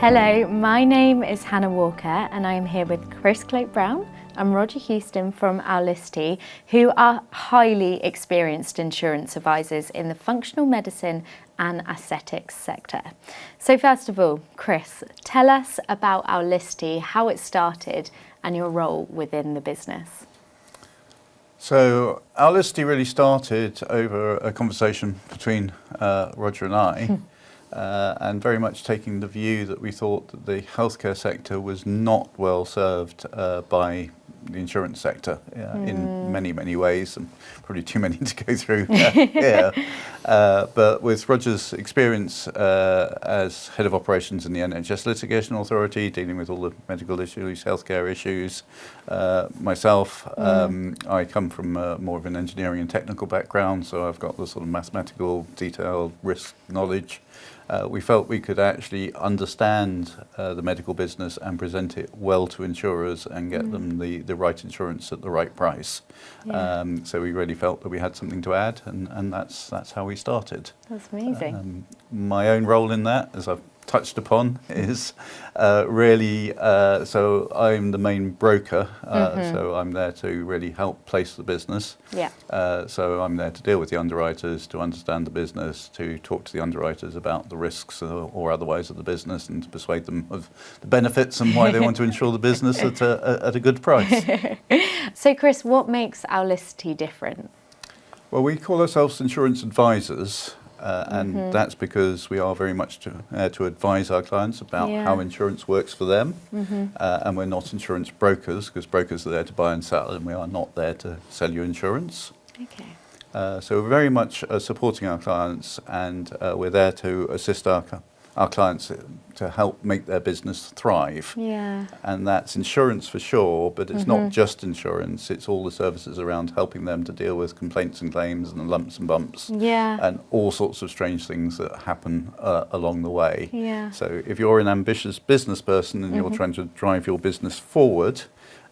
Hello, my name is Hannah Walker and I am here with Chris Cloak-Brown and Roger Houston from Owlicity, who are highly experienced insurance advisors in the functional medicine and aesthetics sector. So first of all, Chris, tell us about Owlicity, how it started and your role within the business. So Owlicity really started over a conversation between Roger and I, and very much taking the view that we thought that the healthcare sector was not well served by the insurance sector in many, many ways, and probably too many to go through here. But with Roger's experience as head of operations in the NHS Litigation Authority, dealing with all the medical issues, healthcare issues, myself, I come from more of an engineering and technical background, so I've got the sort of mathematical, detailed risk knowledge. We felt we could actually understand the medical business and present it well to insurers and get them the right insurance at the right price. Yeah. So we really felt that we had something to add, and that's how we started. That's amazing. My own role in that, as I've touched upon, is really, so I'm the main broker, so I'm there to really help place the business. Yeah. So I'm there to deal with the underwriters, to understand the business, to talk to the underwriters about the risks or otherwise of the business, and to persuade them of the benefits and why they want to insure the business at a good price. So Chris, what makes Owlicity different? Well, we call ourselves insurance advisors. And that's because we are very much to advise our clients about how insurance works for them. And we're not insurance brokers, because brokers are there to buy and sell, and we are not there to sell you insurance. Okay. So we're very much supporting our clients, and we're there to assist our clients to help make their business thrive. Yeah. And that's insurance for sure, but it's not just insurance, it's all the services around helping them to deal with complaints and claims and lumps and bumps. Yeah. And all sorts of strange things that happen along the way. Yeah. So if you're an ambitious business person and you're trying to drive your business forward,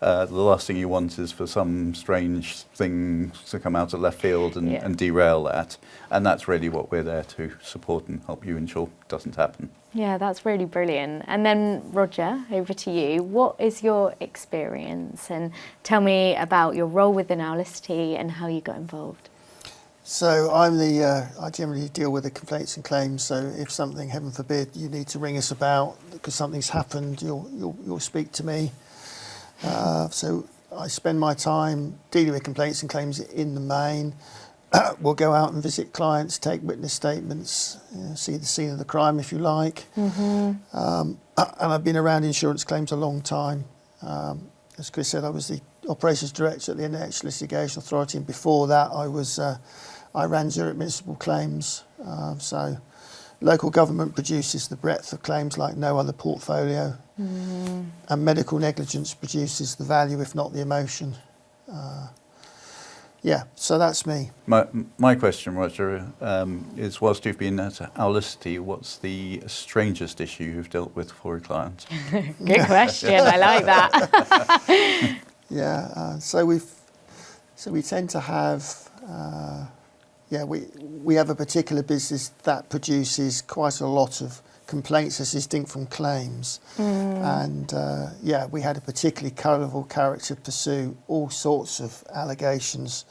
the last thing you want is for some strange thing to come out of left field and derail that. And that's really what we're there to support and help you ensure doesn't happen. Yeah, that's really brilliant. And then Roger, over to you. What is your experience? And tell me about your role within Owlicity and how you got involved. So I generally deal with the complaints and claims. So if something, heaven forbid, you need to ring us about because something's happened, you'll speak to me. So I spend my time dealing with complaints and claims in the main. We'll go out and visit clients, take witness statements, see the scene of the crime if you like. And I've been around insurance claims a long time. As Chris said, I was the operations director at the NHS Litigation Authority, and before that I ran Zurich Municipal Claims. So local government produces the breadth of claims like no other portfolio. And medical negligence produces the value, if not the emotion. So that's me. My question, Roger, is whilst you've been at Owlicity, what's the strangest issue you've dealt with for a client? Good question, I like that. So we tend to have, we have a particular business that produces quite a lot of complaints as distinct from claims. And we had a particularly colourful character pursue all sorts of allegations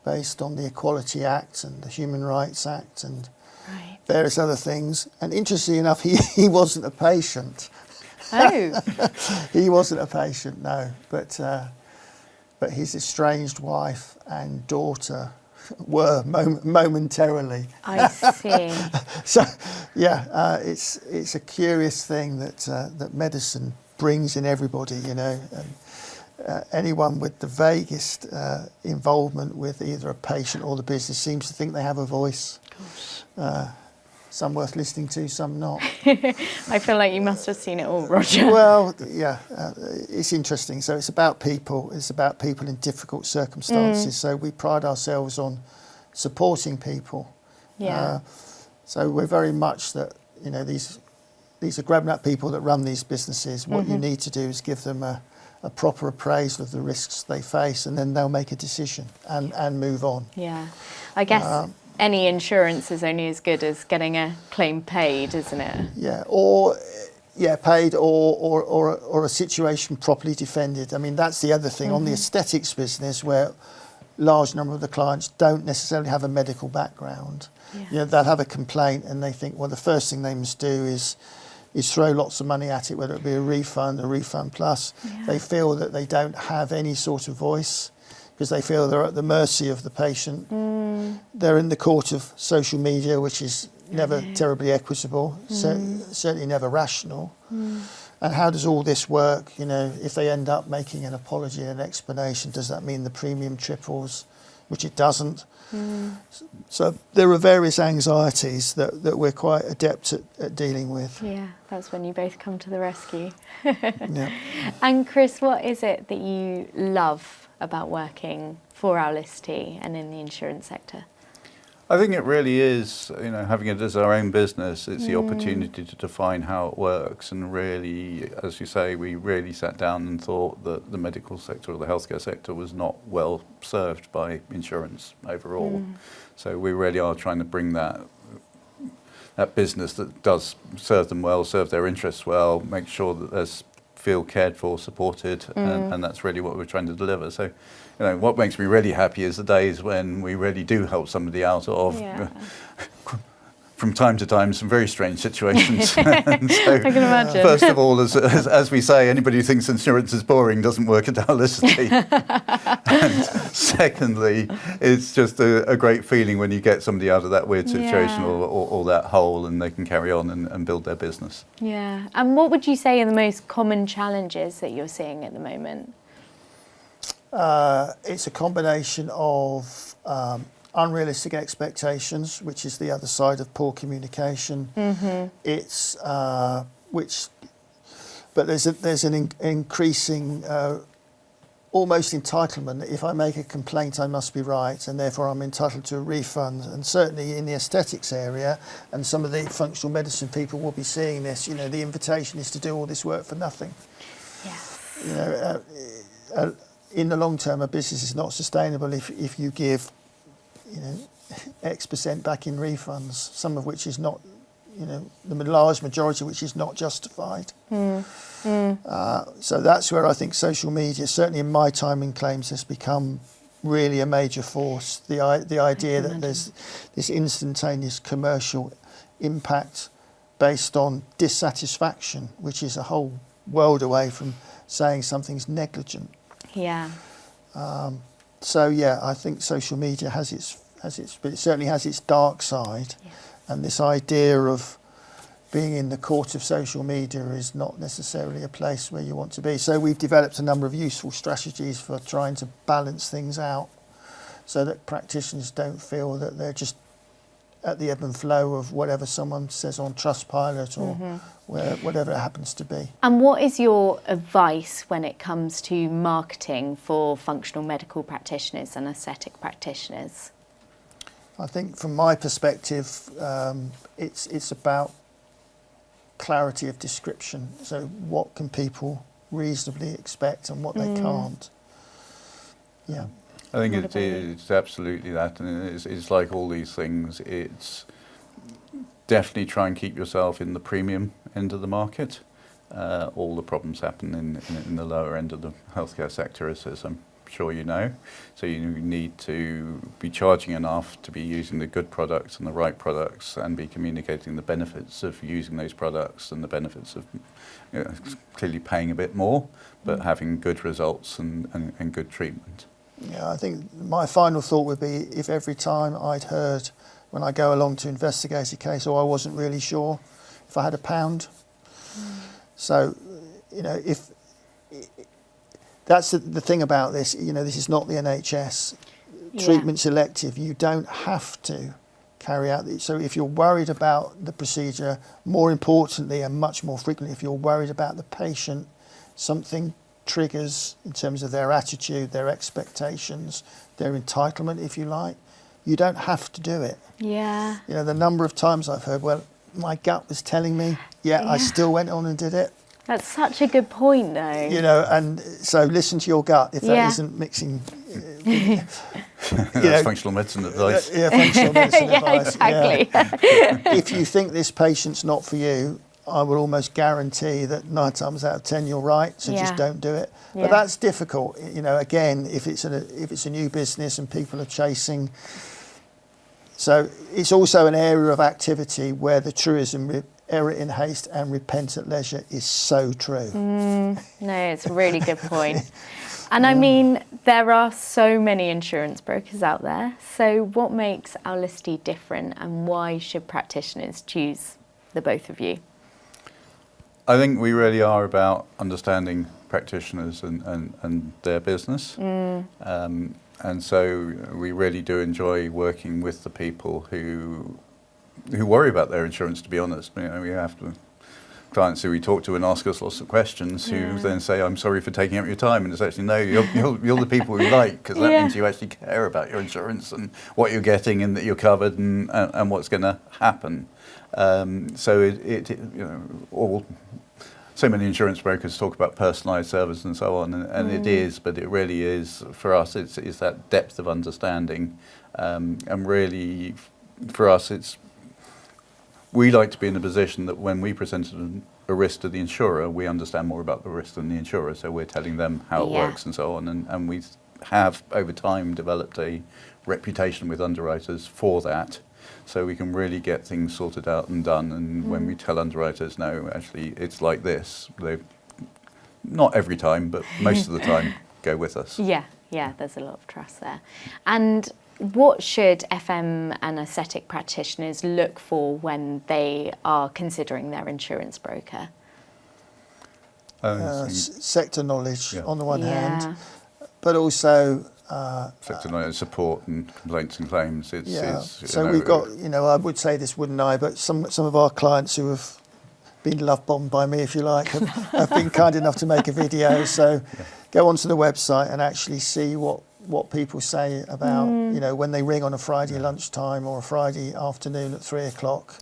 based on the Equality Act and the Human Rights Act and various other things. And interestingly enough, he wasn't a patient. Oh. He wasn't a patient, no. But his estranged wife and daughter were momentarily. I see. So, it's a curious thing that medicine brings in everybody, And, anyone with the vaguest involvement with either a patient or the business seems to think they have a voice. Some worth listening to, some not. I feel like you must have seen it all, Roger. Well, it's interesting. So it's about people. It's about people in difficult circumstances. So we pride ourselves on supporting people. Yeah. So we're very much that, these are grown-up people that run these businesses. What you need to do is give them a proper appraisal of the risks they face, and then they'll make a decision and move on. Yeah. I guess any insurance is only as good as getting a claim paid, isn't it? Yeah, or Yeah, paid or a situation properly defended. I mean, that's the other thing on the aesthetics business, where large number of the clients don't necessarily have a medical background. Yeah. You know, they'll have a complaint and they think, well, the first thing they must do is throw lots of money at it, whether it be a refund plus. Yeah. They feel that they don't have any sort of voice because they feel they're at the mercy of the patient. They're in the court of social media, which is never terribly equitable, certainly never rational. And how does all this work? You know, if they end up making an apology and an explanation, does that mean the premium triples? Which it doesn't. So there are various anxieties that we're quite adept at dealing with. Yeah, that's when you both come to the rescue. Yeah. And Chris, what is it that you love about working for Aulicity and in the insurance sector? I think it really is, you know, having it as our own business, it's the opportunity to define how it works. And really, as you say, we really sat down and thought that the medical sector or the healthcare sector was not well served by insurance overall. So we really are trying to bring that business that does serve them well, serve their interests well, make sure that they feel cared for, supported, and that's really what we're trying to deliver. So, you know, what makes me really happy is the days when we really do help somebody out of, from time to time, some very strange situations. And so, I can imagine. First of all, as we say, anybody who thinks insurance is boring doesn't work at Aulicity. And secondly, it's just a great feeling when you get somebody out of that weird situation or that hole and they can carry on and build their business. Yeah. And what would you say are the most common challenges that you're seeing at the moment? It's a combination of unrealistic expectations, which is the other side of poor communication. It's but there's an increasing almost entitlement that if I make a complaint, I must be right, and therefore I'm entitled to a refund. And certainly in the aesthetics area, and some of the functional medicine people will be seeing this. You know, the invitation is to do all this work for nothing. Yes. You know. In the long term, a business is not sustainable if you give, you know, X% back in refunds, some of which is not, you know, the large majority of which is not justified. So that's where I think social media, certainly in my time in claims, has become really a major force. The idea that there's this instantaneous commercial impact based on dissatisfaction, which is a whole world away from saying something's negligent. Yeah. So yeah, I think social media has its, but it certainly has its dark side, and this idea of being in the court of social media is not necessarily a place where you want to be. So we've developed a number of useful strategies for trying to balance things out, so that practitioners don't feel that they're just at the ebb and flow of whatever someone says on Trustpilot or whatever it happens to be. And what is your advice when it comes to marketing for functional medical practitioners and aesthetic practitioners? I think from my perspective, it's about clarity of description. So what can people reasonably expect and what they can't. Yeah. I think it's absolutely that, and it's like all these things. It's definitely try and keep yourself in the premium end of the market. All the problems happen in the lower end of the healthcare sector, as I'm sure you know. So you need to be charging enough to be using the good products and the right products, and be communicating the benefits of using those products and the benefits of, you know, clearly paying a bit more, but having good results and good treatment. Yeah, I think my final thought would be if every time I'd heard when I go along to investigate a case, or I wasn't really sure if I had £1. So, you know, if that's the thing about this, you know, this is not the NHS. Treatment's elective. You don't have to carry out the, so if you're worried about the procedure, more importantly and much more frequently, if you're worried about the patient, something triggers in terms of their attitude, their expectations, their entitlement, if you like, you don't have to do it. Yeah. You know, the number of times I've heard, well, my gut was telling me, I still went on and did it. That's such a good point, though. You know, and so listen to your gut if that isn't mixing. That's functional medicine advice. Yeah, functional medicine advice. Exactly. Yeah. If you think this patient's not for you, I will almost guarantee that 9 times out of 10 you're right, so just Yeah. don't do it. Yeah. But that's difficult, you know. Again, if it's a new business and people are chasing, so it's also an area of activity where the truism error in haste and repent at leisure is so true. No, it's a really good point. And I mean, there are so many insurance brokers out there. So what makes Aulisti different, and why should practitioners choose the both of you? I think we really are about understanding practitioners and their business. And so we really do enjoy working with the people who worry about their insurance, to be honest. You know, we have clients who we talk to and ask us lots of questions who then say, I'm sorry for taking up your time. And it's actually, no, you're the people we like, because that means you actually care about your insurance and what you're getting and that you're covered and what's going to happen. So it you know, so many insurance brokers talk about personalised service and so on, and it is, but it really is, for us, it's that depth of understanding. And really, for us, we like to be in a position that when we present a risk to the insurer, we understand more about the risk than the insurer, so we're telling them how it works and so on. And we have, over time, developed a reputation with underwriters for that. So we can really get things sorted out and done. And when we tell underwriters, no, actually, it's like this, they, not every time, but most of the time, go with us. Yeah, there's a lot of trust there. And what should FM and aesthetic practitioners look for when they are considering their insurance broker? Sector knowledge on the one hand, but also sector knowledge, support and complaints and claims. So we've got, you know, I would say this, wouldn't I, but some of our clients who have been love bombed by me, if you like, have been kind enough to make a video. So go onto the website and actually see what people say about, you know, when they ring on a Friday lunchtime or a Friday afternoon at 3 o'clock,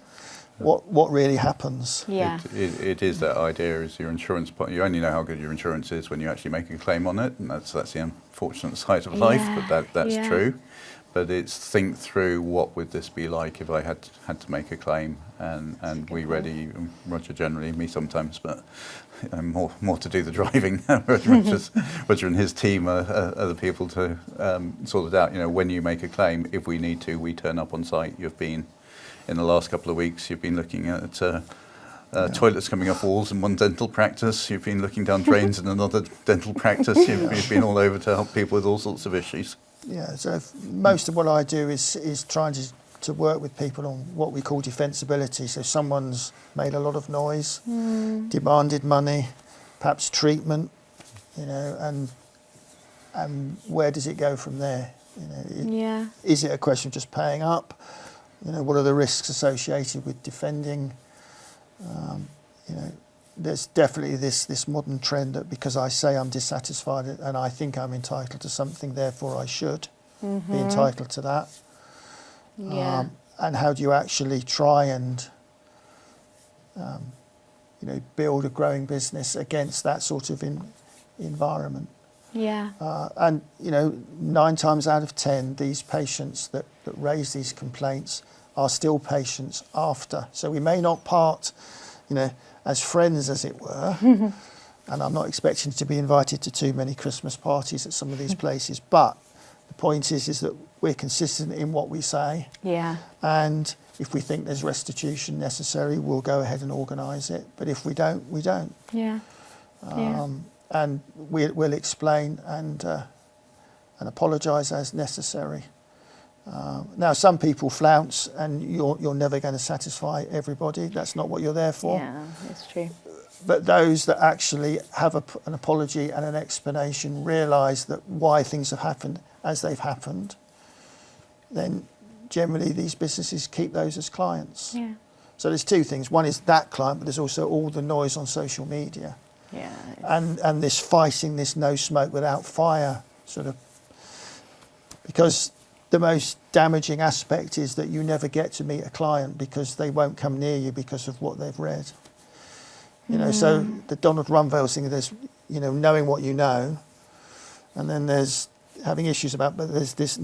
what really happens. Yeah. It is that idea, is your insurance, you only know how good your insurance is when you actually make a claim on it, and that's the unfortunate side of life, but that's true. But it's think through, what would this be like if I had to make a claim, and we ready, Roger generally, me sometimes, but more to do the driving. Roger and his team are the people to sort it out. You know, when you make a claim, if we need to, we turn up on site. In the last couple of weeks, you've been looking at toilets coming off walls in one dental practice. You've been looking down drains in another dental practice. You've been all over to help people with all sorts of issues. Yeah, so most of what I do is trying to work with people on what we call defensibility. So someone's made a lot of noise, demanded money, perhaps treatment, you know, and where does it go from there? You know, is it a question of just paying up? You know, what are the risks associated with defending? You know, there's definitely this modern trend that because I say I'm dissatisfied and I think I'm entitled to something, therefore I should be entitled to that. Yeah. And how do you actually try and, you know, build a growing business against that sort of environment? Yeah. And, you know, 9 times out of 10, these patients that raise these complaints are still patients after. So we may not part, you know, as friends, as it were. And I'm not expecting to be invited to too many Christmas parties at some of these places. But the point is that we're consistent in what we say. Yeah. And if we think there's restitution necessary, we'll go ahead and organise it. But if we don't, we don't. Yeah. And we'll explain and apologise as necessary. Now, some people flounce, and you're never going to satisfy everybody. That's not what you're there for. Yeah, that's true. But those that actually have an apology and an explanation, realise that why things have happened as they've happened, then generally these businesses keep those as clients. Yeah. So there's two things. One is that client, but there's also all the noise on social media. Yeah. And this fighting, this no smoke without fire sort of, because the most damaging aspect is that you never get to meet a client because they won't come near you because of what they've read. You know, so the Donald Rumsfeld thing, there's, you know, knowing what you know, and then there's having issues about, but there's this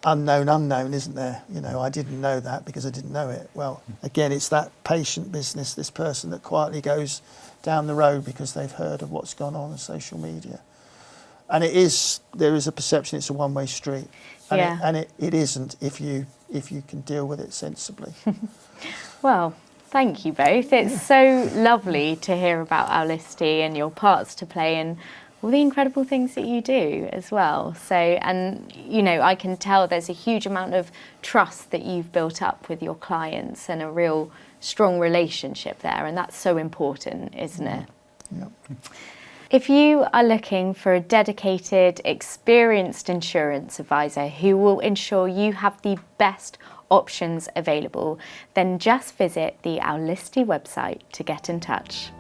unknown, isn't there? You know, I didn't know that because I didn't know it. Well, again, it's that patient business, this person that quietly goes down the road because they've heard of what's gone on social media. And there is a perception it's a one-way street. And it isn't if you can deal with it sensibly. Well, thank you both. It's so lovely to hear about Aulisty and your parts to play and all the incredible things that you do as well. So, and you know, I can tell there's a huge amount of trust that you've built up with your clients and a real strong relationship there, and that's so important, isn't it? Yeah. If you are looking for a dedicated, experienced insurance advisor who will ensure you have the best options available, then just visit the Aulisty website to get in touch.